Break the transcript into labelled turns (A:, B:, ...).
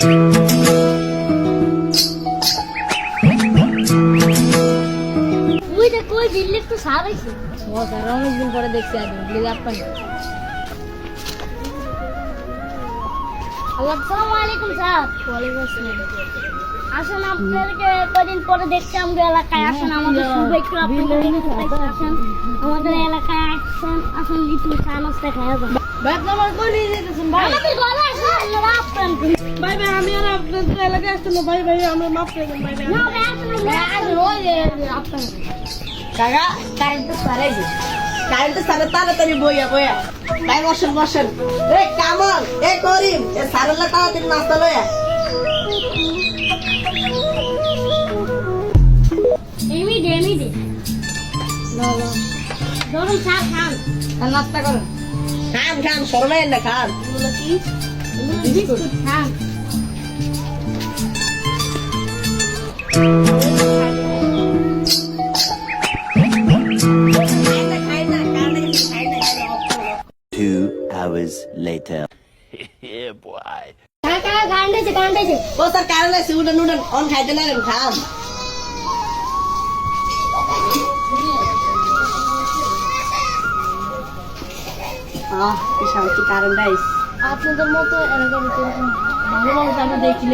A: ওই দেখ ওই বিল্ডিং তো সারাইছে ও স্যার অনেকদিন পরে দেখছি আজ বিল্ডিং আপনাকে আসসালামু আলাইকুম স্যার ওয়ালাইকুম আসসালাম আসেন আপনাদেরকে কদিন পরে দেখছি আমাদের এলাকায় আসেন আমাদের শুভ একটু আপনাদের আসেন আমাদের এলাকায় আসেন আসেন একটু চা নাস্তা খাওয়া যাবে
B: ভাই আমার কই নিয়ে যেতেছেন ভাই?
A: আমাদের ঘরে আসেন আপনারা আপনার
B: ভাই ভাই আমি আর আপনাদের এলাকায় আসছি না ভাই ভাই আমরা মাফ করে দেন ভাই ভাই।
A: না ভাই আসেন ওই আপনার
B: কাকা কারেন্ট তো সারাইছে। কারেন্ট তো সারা তাড়াতাড়ি বইয়া বইয়া। ভাই বসেন বসেন। এ কামাল এ করিম এ সারালা তাড়াতাড়ি নাস্তা লইয়া।
A: এমনি ধরুন চা খান
B: আর নাস্তা করুন। খান খান শরমাই না খান।
A: এগুলো কি বিস্কুট খান
B: খাই না খাই না খাই না
C: 2 hours later. Yeah, boy.
A: কাকা গান্ডেছে
B: ও স্যার কারেন্ট আছে উঠেন উঠেন অন খাইতে না খান। কি শান্তি কারেন্ট আইস।
A: আপনাদের মতো এরকম ভালো মানুষ আমরা দেখি